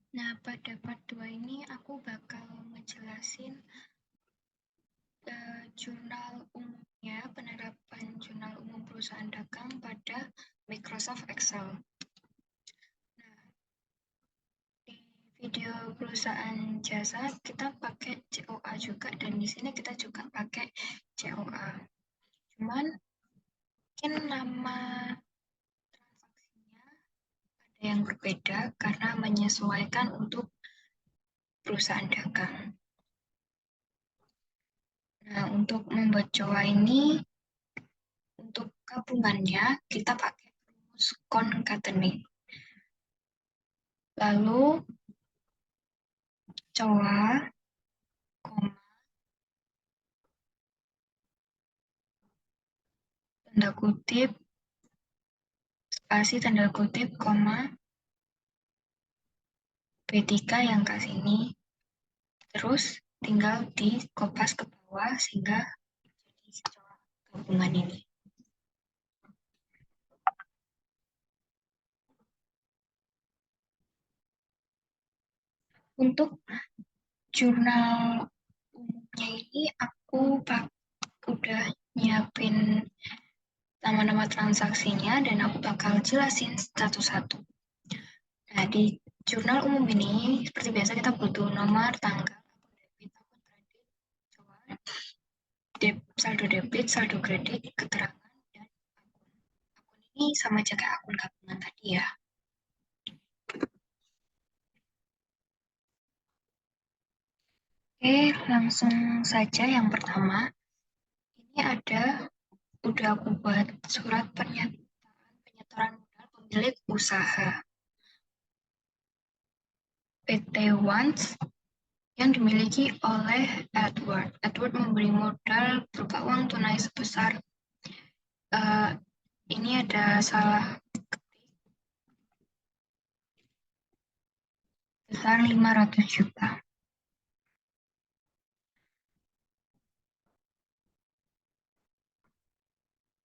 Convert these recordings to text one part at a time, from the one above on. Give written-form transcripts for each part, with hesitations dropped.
Nah, pada part 2 ini aku bakal ngejelasin jurnal umumnya, penerapan jurnal umum perusahaan dagang pada Microsoft Excel. Nah, di video perusahaan jasa kita pakai COA juga, dan di sini kita juga pakai COA. Cuman mungkin nama transaksinya ada yang berbeda karena menyesuaikan untuk perusahaan dagang. Nah, untuk membuat COA ini, untuk gabungannya kita pakai rumus concatenate. Lalu COA, koma, tanda kutip, spasi tanda kutip, koma, B3 yang ke sini. Terus tinggal di kopas ke bawah sehingga jadi COA gabungan ini. Untuk jurnal umumnya ini aku udah nyiapin nama-nama transaksinya dan aku bakal jelasin satu-satu. Nah, di jurnal umum ini seperti biasa kita butuh nomor, tanggal, saldo debit, saldo kredit, keterangan, dan akun. Akun ini sama aja kayak akun gabungan tadi ya. Oke, langsung saja yang pertama. Ini udah aku buat surat penyetoran modal pemilik usaha PT Once yang dimiliki oleh Edward. Edward memberi modal berupa uang tunai sebesar ini ada salah besar 500 juta.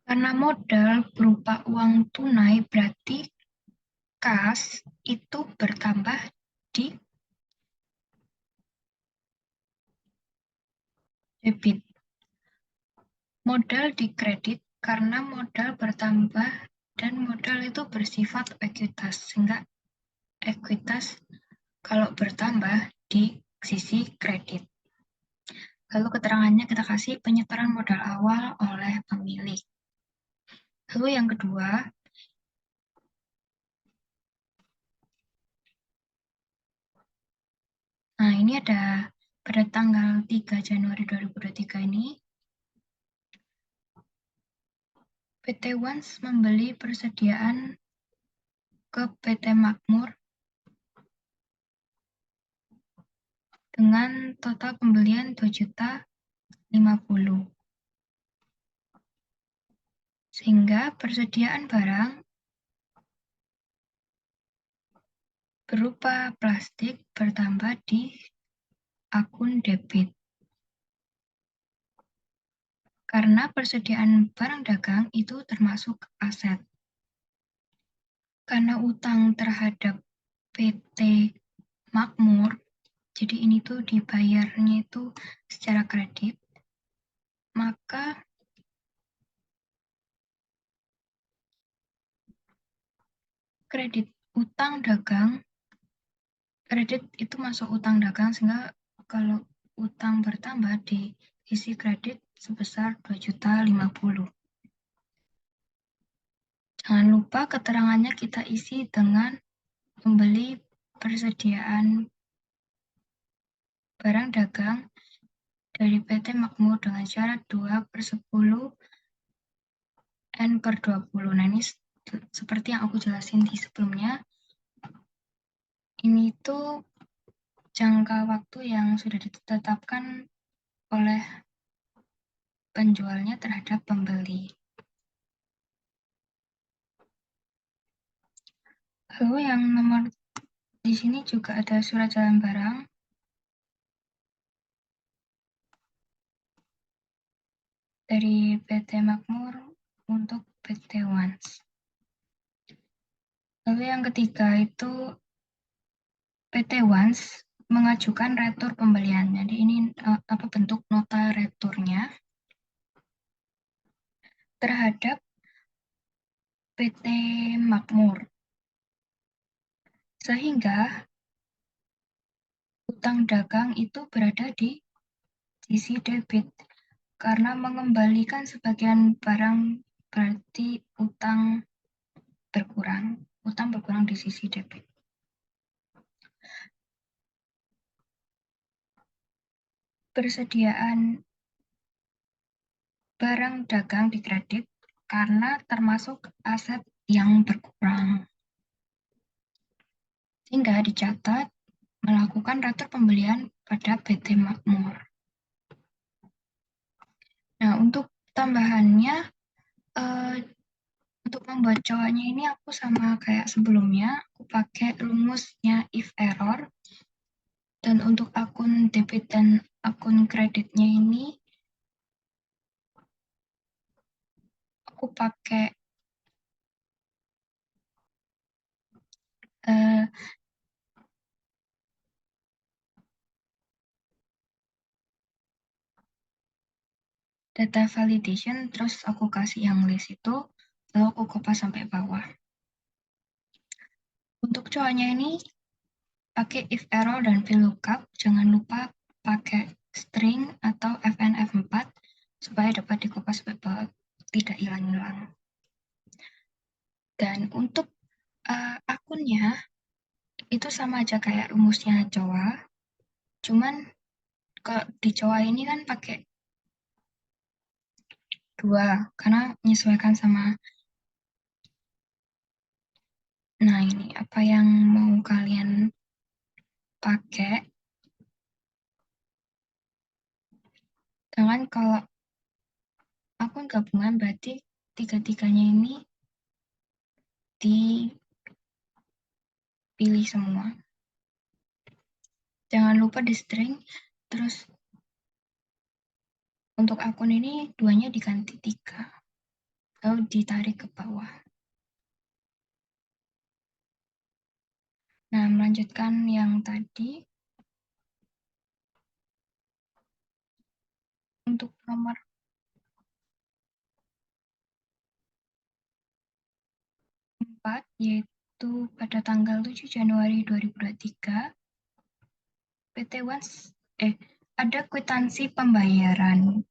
Karena modal berupa uang tunai berarti kas itu bertambah di debit. Modal di kredit karena modal bertambah dan modal itu bersifat ekuitas, sehingga ekuitas kalau bertambah di sisi kredit. Lalu keterangannya kita kasih penyetoran modal awal oleh pemilik. Lalu yang kedua, nah ini ada pada tanggal 3 Januari 2023 ini, PT Once membeli persediaan ke PT Makmur dengan total pembelian 2.050.000. Sehingga persediaan barang berupa plastik bertambah di akun debit. Karena persediaan barang dagang itu termasuk aset. Karena utang terhadap PT Makmur, jadi ini tuh dibayarnya itu secara kredit, maka kredit utang dagang, kredit itu masuk utang dagang, sehingga kalau utang bertambah di sisi kredit sebesar 2.050.000. Jangan lupa keterangannya kita isi dengan membeli persediaan barang dagang dari PT Makmur dengan syarat 2/10 N/20. Nah, ini seperti yang aku jelasin di sebelumnya, ini tuh jangka waktu yang sudah ditetapkan oleh penjualnya terhadap pembeli. Lalu yang nomor di sini juga ada surat jalan barang dari PT Makmur untuk PT Once. Lalu yang ketiga itu PT Once mengajukan retur pembelian. Jadi ini bentuk nota returnya terhadap PT Makmur. Sehingga utang dagang itu berada di sisi debit. Karena mengembalikan sebagian barang berarti utang berkurang. Utang berkurang di sisi debit. Persediaan barang dagang di kredit karena termasuk aset yang berkurang. Sehingga dicatat melakukan retur pembelian pada PT Makmur. Nah, untuk tambahannya, untuk membuat cowoknya ini aku sama kayak sebelumnya, aku pakai rumusnya if error. Dan untuk akun debit dan akun kreditnya ini, aku pakai data validation, terus aku kasih yang list itu, lalu aku kopas sampai bawah. Untuk cowoknya ini, pakai if error dan VLOOKUP, jangan lupa pakai string atau FNF4 supaya dapat dikopas sampai bawah, tidak hilang-hilang. Dan untuk akunnya, itu sama aja kayak rumusnya Jawa, cuman kalau di Jawa ini kan pakai 2, karena menyesuaikan sama, nah ini apa yang mau kalian pakai. Sedangkan kalau akun gabungan berarti tiga-tiganya ini dipilih semua. Jangan lupa di string, terus untuk akun ini 2-nya diganti 3, lalu ditarik ke bawah. Nah, melanjutkan yang tadi, untuk nomor 4, yaitu pada tanggal 7 Januari 2023, PT Once ada kwitansi pembayaran.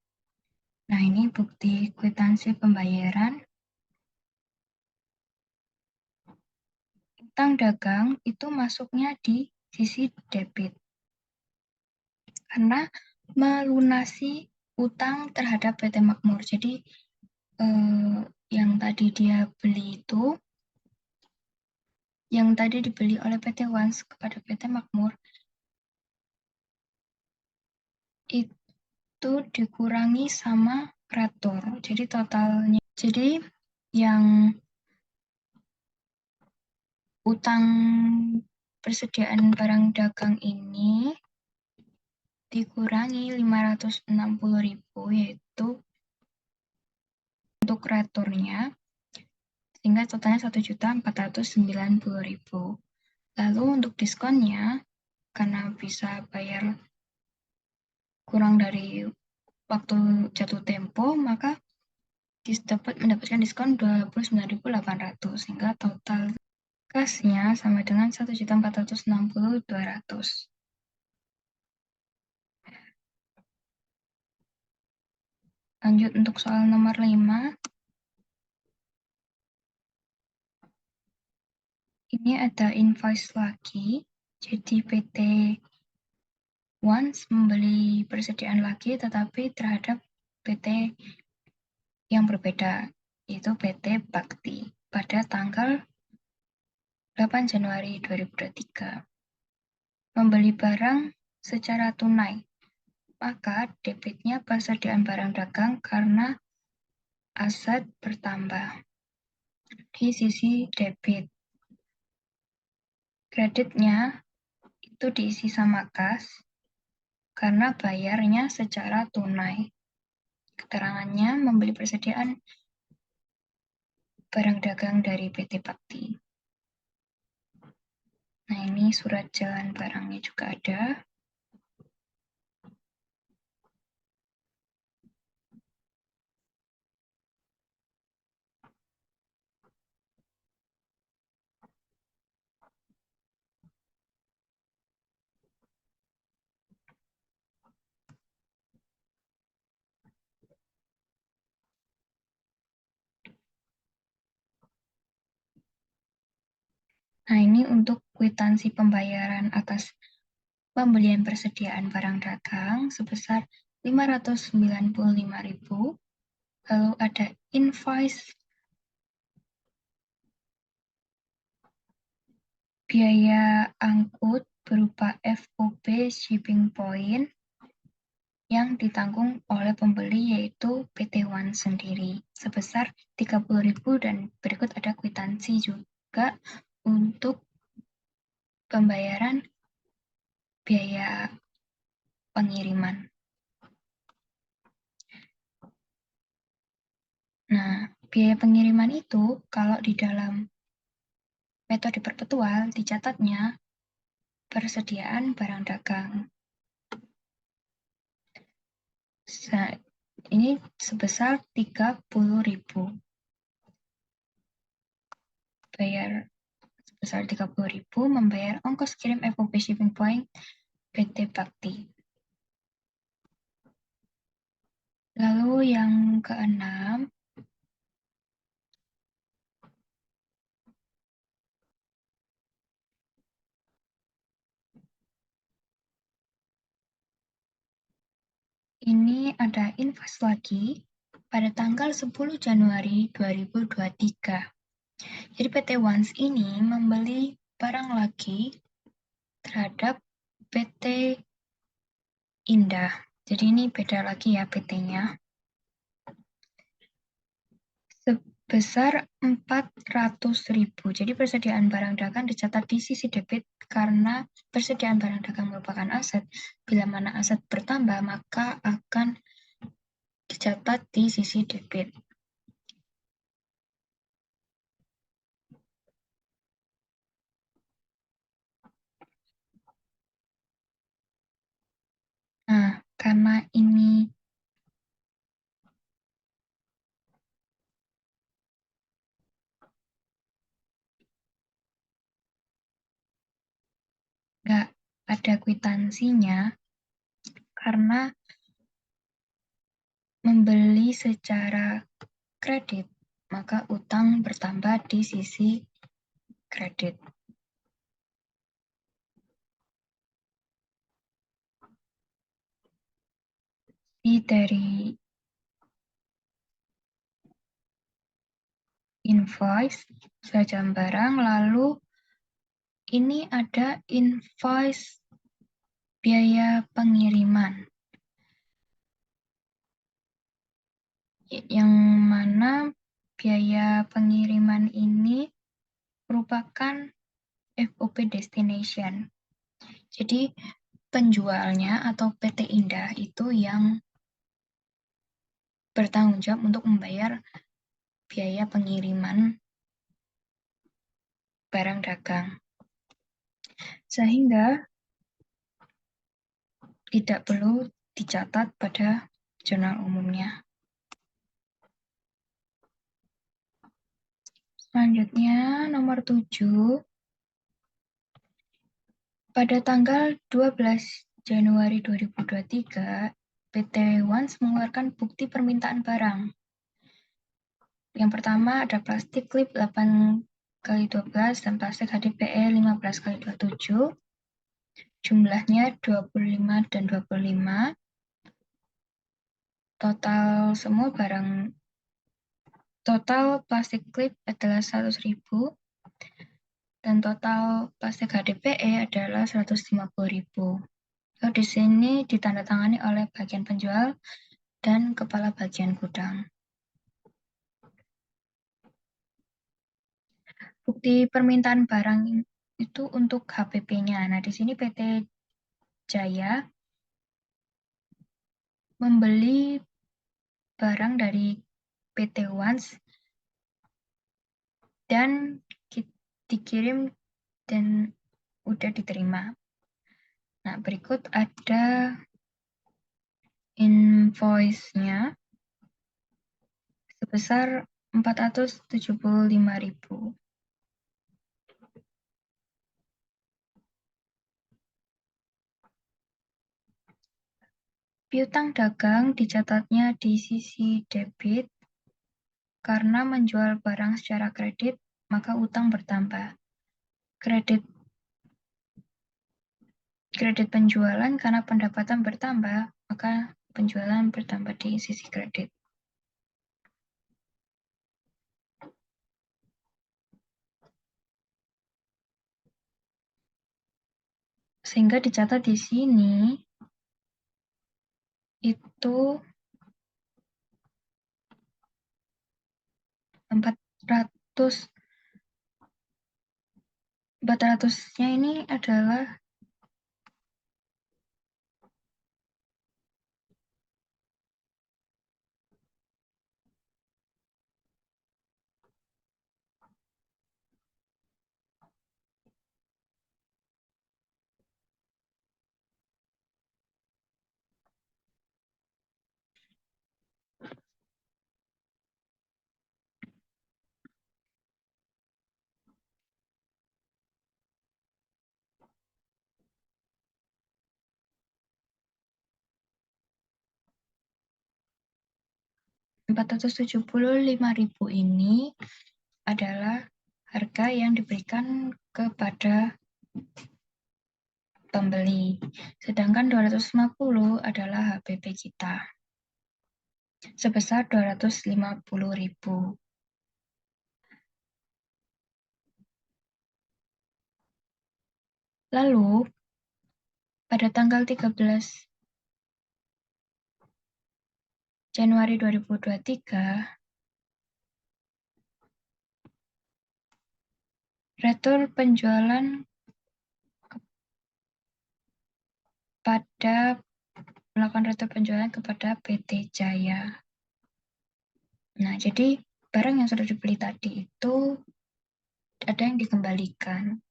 Nah, ini bukti kwitansi pembayaran. Utang dagang itu masuknya di sisi debit. Karena melunasi utang terhadap PT Makmur. Jadi yang tadi dia beli itu, yang tadi dibeli oleh PT Once kepada PT Makmur, itu dikurangi sama retur. Jadi totalnya, jadi yang utang persediaan barang dagang ini dikurangi 560.000, yaitu untuk returnya, sehingga totalnya 1.490.000. Lalu untuk diskonnya, karena bisa bayar kurang dari waktu jatuh tempo, maka dapat mendapatkan diskon 29.800, sehingga total kasnya sama dengan 1.460.200. Lanjut untuk soal nomor 5. Ini ada invoice lagi. Jadi PT Once membeli persediaan lagi, tetapi terhadap PT yang berbeda, yaitu PT Bakti, pada tanggal 8 Januari 2023. Membeli barang secara tunai, maka debitnya persediaan barang dagang karena aset bertambah di sisi debit. Kreditnya itu diisi sama kas karena bayarnya secara tunai. Keterangannya membeli persediaan barang dagang dari PT Bakti. Nah, ini surat jalan barangnya juga ada. Nah, ini untuk kwitansi pembayaran atas pembelian persediaan barang dagang sebesar 595.000. Lalu ada invoice biaya angkut berupa FOB shipping point yang ditanggung oleh pembeli yaitu PT One sendiri sebesar 30.000 dan berikut ada kwitansi juga untuk pembayaran biaya pengiriman. Nah, biaya pengiriman itu kalau di dalam metode perpetual dicatatnya persediaan barang dagang. Ini sebesar 30.000. Bayar sebesar 30.000 membayar ongkos kirim FOB shipping point PT Bakti. Lalu yang keenam, ini ada invoice lagi pada tanggal 10 Januari 2023. Jadi PT Once ini membeli barang lagi terhadap PT Indah. Jadi ini beda lagi ya PT-nya. Sebesar 400.000. Jadi persediaan barang dagang dicatat di sisi debit karena persediaan barang dagang merupakan aset. Bila mana aset bertambah, maka akan dicatat di sisi debit. Nah, karena ini nggak ada kwitansinya, karena membeli secara kredit, maka utang bertambah di sisi kredit. Ini dari invoice, saja barang, lalu ini ada invoice biaya pengiriman, yang mana biaya pengiriman ini merupakan FOB destination. Jadi penjualnya atau PT Indah itu yang bertanggung jawab untuk membayar biaya pengiriman barang dagang. Sehingga tidak perlu dicatat pada jurnal umumnya. Selanjutnya, nomor 7. Pada tanggal 12 Januari 2023, PT Once mengeluarkan bukti permintaan barang. Yang pertama ada plastik klip 8x12 dan plastik HDPE 15x27. Jumlahnya 25 dan 25. Total plastik klip adalah 100.000 dan total plastik HDPE adalah 150.000. So, di sini ditandatangani oleh bagian penjual dan kepala bagian gudang. Bukti permintaan barang itu untuk HPP-nya. Nah, di sini PT Jaya membeli barang dari PT Once dan dikirim dan udah diterima. Nah, berikut ada invoice-nya sebesar 475.000. Piutang dagang dicatatnya di sisi debit karena menjual barang secara kredit, maka utang bertambah. Kredit penjualan karena pendapatan bertambah, maka penjualan bertambah di sisi kredit. Sehingga dicatat di sini itu 400-nya ini adalah Rp475.000 ini adalah harga yang diberikan kepada pembeli. Sedangkan 250 adalah HPP kita sebesar 250.000. Lalu pada tanggal 13 Januari 2023, retur penjualan melakukan retur penjualan kepada PT Jaya. Nah, jadi barang yang sudah dibeli tadi itu ada yang dikembalikan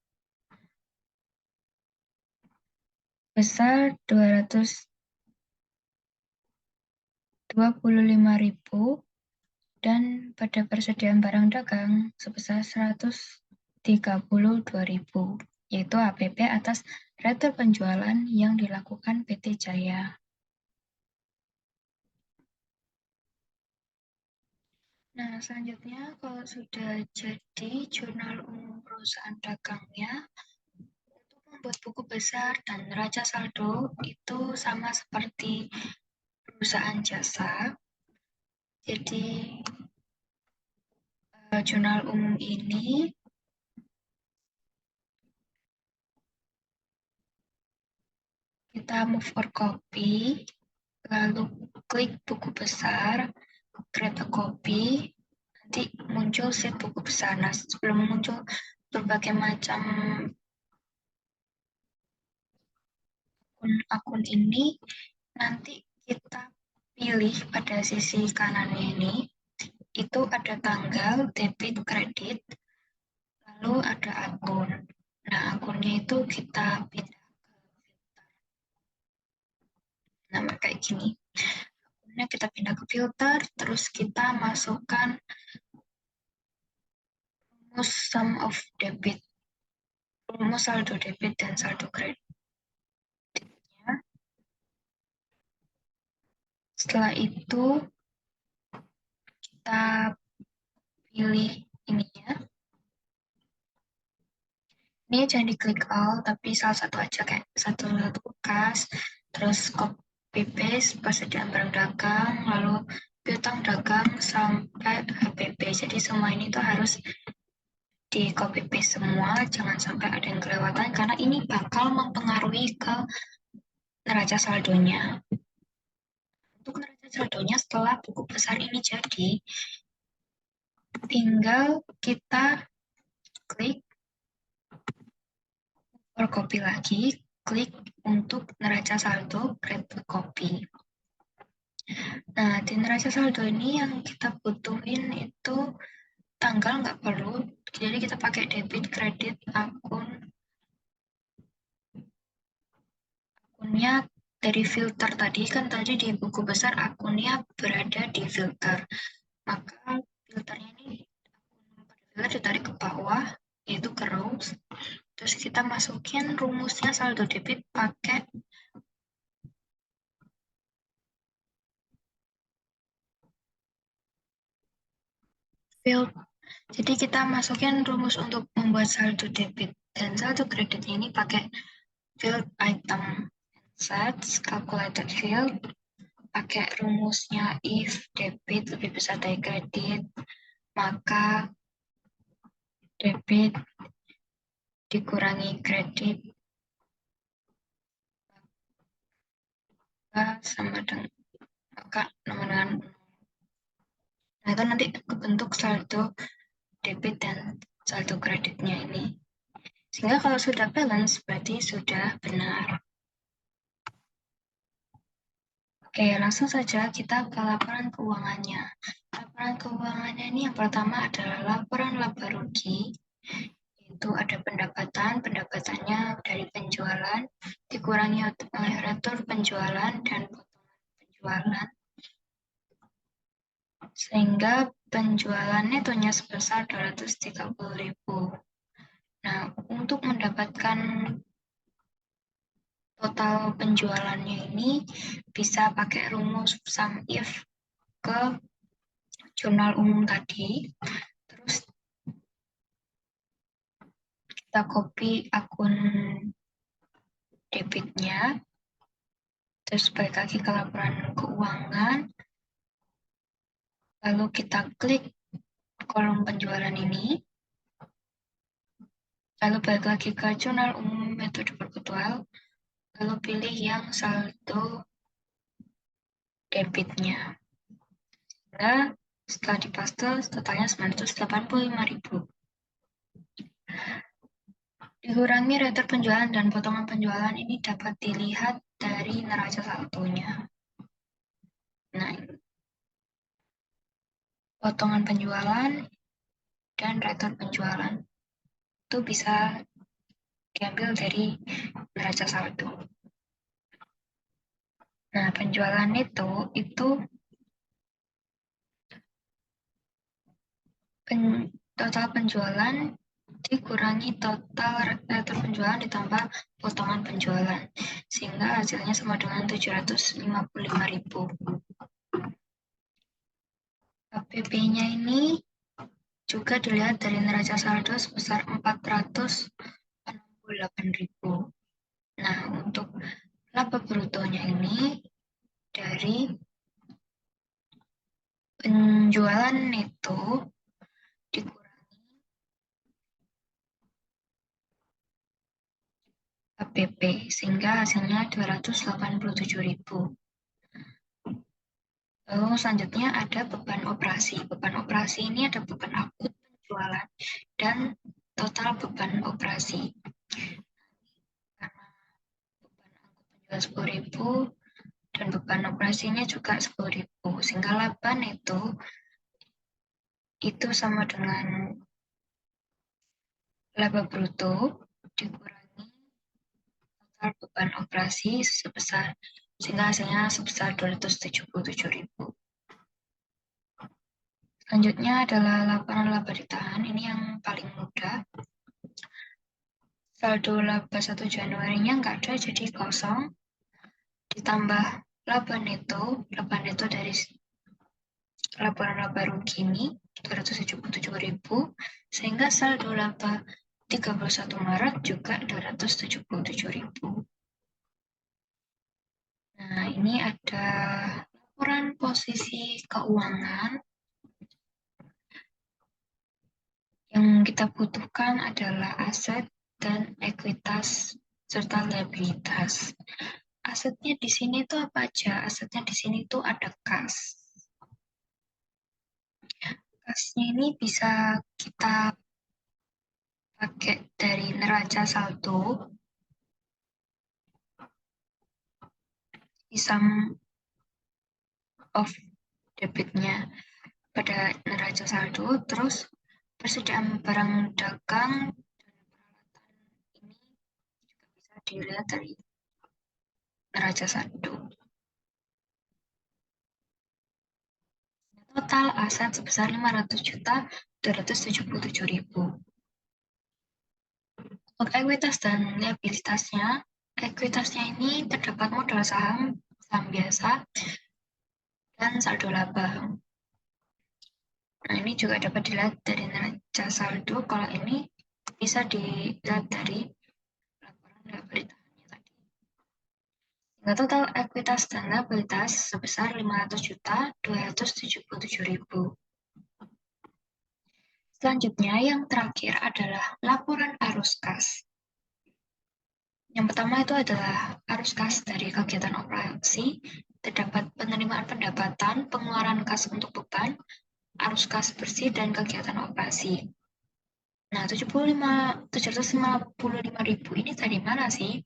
besar 225.000 dan pada persediaan barang dagang sebesar 132.000, yaitu HPP atas retur penjualan yang dilakukan PT Jaya. Nah, selanjutnya kalau sudah jadi jurnal umum perusahaan dagangnya, untuk membuat buku besar dan neraca saldo itu sama seperti perusahaan jasa. Jadi, jurnal umum ini kita move for copy, lalu klik buku besar, create a copy, nanti muncul sheet buku besar. Nah, sebelum muncul berbagai macam akun ini, nanti kita pilih pada sisi kanan ini, itu ada tanggal, debit, kredit, lalu ada akun. Nah, akunnya itu kita pindah ke filter. Nah, kayak gini. Akunnya kita pindah ke filter, terus kita masukkan rumus sum of debit, rumus saldo debit dan saldo kreditnya. Setelah itu kita pilih ininya. Ini jangan diklik all, tapi salah satu aja, kayak satu bekas, terus copy paste persediaan barang dagang, lalu piutang dagang sampai HPP. Jadi semua ini tuh harus di copy paste semua, jangan sampai ada yang kelewatan karena ini bakal mempengaruhi ke neraca saldonya. Untuk neraca saldonya setelah buku besar ini jadi, tinggal kita klik for copy lagi, klik untuk neraca saldo create copy. Nah, di neraca saldo ini yang kita butuhin itu tanggal nggak perlu, jadi kita pakai debit, kredit, akun, akunnya dari filter tadi, kan tadi di buku besar akunnya berada di filter. Maka filternya ini filter ditarik ke bawah, yaitu ke rows. Terus kita masukin rumusnya saldo debit pakai field. Jadi kita masukin rumus untuk membuat saldo debit dan saldo kreditnya ini pakai field item sets calculated field, pakai rumusnya if debit lebih besar dari kredit, maka debit dikurangi kredit sama dengan maka sama dengan nah itu nanti kebentuk saldo debit dan saldo kreditnya ini. Sehingga kalau sudah balance berarti sudah benar. Oke, langsung saja kita ke laporan keuangannya. Laporan keuangannya ini yang pertama adalah laporan laba rugi. Itu ada pendapatannya dari penjualan, dikurangi oleh retur penjualan dan potongan penjualan. Sehingga penjualan netonya sebesar 230.000. Nah, untuk mendapatkan total penjualannya ini bisa pakai rumus sum if ke jurnal umum tadi. Terus kita copy akun debitnya. Terus balik lagi ke laporan keuangan. Lalu kita klik kolom penjualan ini. Lalu balik lagi ke jurnal umum metode perpetual. Lalu pilih yang saldo debitnya. Nah, setelah dipaste, totalnya 985.000. Dikurangi retur penjualan dan potongan penjualan ini dapat dilihat dari neraca saldonya. Nah, potongan penjualan dan retur penjualan itu bisa diambil dari neraca saldo. Nah, penjualan neto itu total penjualan dikurangi total retur penjualan ditambah potongan penjualan, sehingga hasilnya sama dengan 755.000. APP-nya ini juga dilihat dari neraca saldo sebesar 468.000. Nah, untuk laba brutonya ini dari penjualan neto dikurangi APP, sehingga hasilnya 287.000. Lalu selanjutnya ada beban operasi. Beban operasi ini ada beban akut penjualan dan total beban operasi. Karena beban akut penjualan 10.000 dan beban operasinya juga 10.000, sehingga laba neto itu sama dengan laba bruto dikurangi total beban operasi sebesar, sehingga hasilnya sebesar 277.000. Selanjutnya adalah laporan laba ditahan, ini yang paling mudah. Saldo laba 1 Januari-nya nggak ada, jadi kosong. Ditambah laba neto dari laporan laba rugi ini 277.000, sehingga saldo laba 31 Maret juga 277.000. Nah, ini ada laporan posisi keuangan. Yang kita butuhkan adalah aset dan ekuitas serta liabilitas. Asetnya di sini tuh apa aja? Asetnya di sini tuh ada kas. Kasnya ini bisa kita pakai dari neraca saldo, di sum of debitnya pada neraca saldo, terus persediaan barang dagang dan peralatan ini juga bisa dilihat dari neraca saldo. Nah, ini ada laporan posisi keuangan. Yang kita butuhkan adalah aset dan ekuitas serta liabilitas. Asetnya di sini tuh apa aja? Asetnya di sini tuh ada kas. Kasnya ini bisa kita pakai dari neraca saldo, di sum of debitnya pada neraca saldo, terus persediaan barang dagang dan peralatan ini juga bisa dilihat dari neraca saldo. Total aset sebesar 500.277.000. Untuk ekuitas dan liabilitasnya, ekuitasnya ini terdapat modal saham, saham biasa, dan saldo laba. Nah, ini juga dapat dilihat dari neraca saldo. Kalau ini bisa dilihat dari laporan liabilitasnya tadi. Sehingga total ekuitas dan liabilitas sebesar 500.277.000. Selanjutnya, yang terakhir adalah laporan arus kas. Yang pertama itu adalah arus kas dari kegiatan operasi, terdapat penerimaan pendapatan, pengeluaran kas untuk beban, arus kas bersih, dan kegiatan operasi. Nah, 755.000 ini dari mana sih?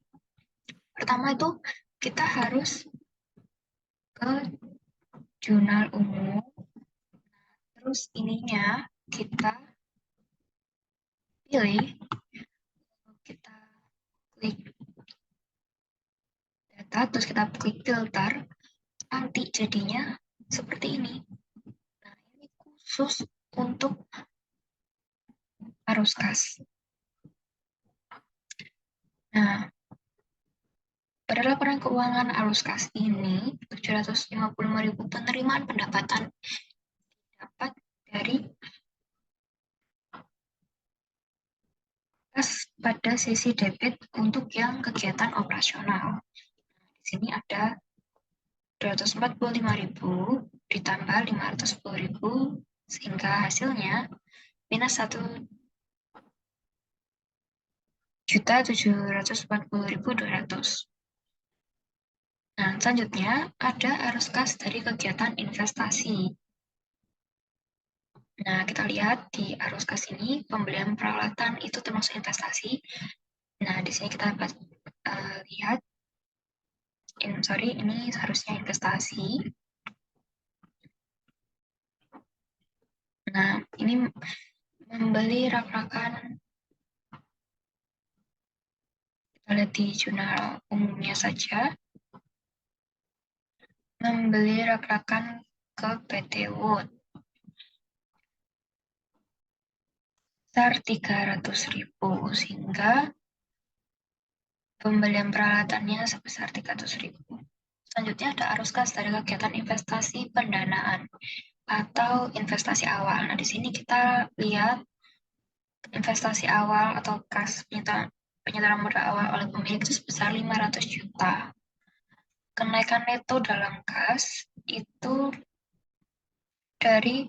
Pertama itu kita harus ke jurnal umum, terus ininya kita pilih, kita klik data, terus kita klik filter, nanti jadinya seperti ini. Nah, ini khusus untuk arus kas. Nah, pada laporan keuangan arus kas ini, 755.000 penerimaan pendapatan dapat dari kas pada sisi debit untuk yang kegiatan operasional. Di sini ada 245.000 ditambah 510.000 sehingga hasilnya minus 1.740.200. Nah, selanjutnya ada arus kas dari kegiatan investasi. Nah, kita lihat di arus kas ini pembelian peralatan itu termasuk investasi. Nah, di sini kita dapat lihat, ini seharusnya investasi. Nah, ini membeli rak-rakan, kita lihat di jurnal umumnya saja, membeli rak-rakan ke PT Wood sebesar 300.000 sehingga pembelian peralatannya sebesar 300.000. Selanjutnya ada arus kas dari kegiatan investasi pendanaan atau investasi awal. Nah, di sini kita lihat investasi awal atau kas penyetaan modal awal oleh pemilik itu sebesar 500 juta. Kenaikan neto dalam kas itu dari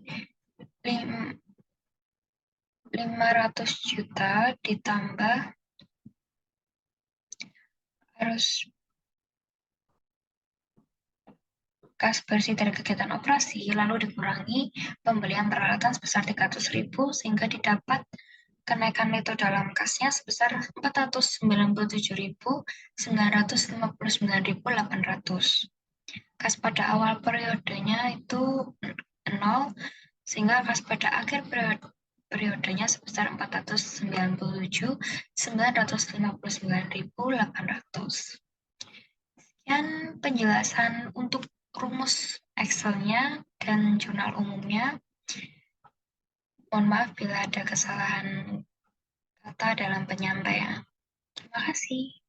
500 juta ditambah harus kas bersih dari kegiatan operasi, lalu dikurangi pembelian peralatan sebesar 300.000 sehingga didapat kenaikan neto dalam kasnya sebesar 497.959.800. Kas pada awal periodenya itu 0, sehingga kas pada akhir periodenya sebesar 497.959.800. Sekian penjelasan untuk rumus Excel-nya dan jurnal umumnya. Mohon maaf bila ada kesalahan kata dalam penyampaian. Terima kasih.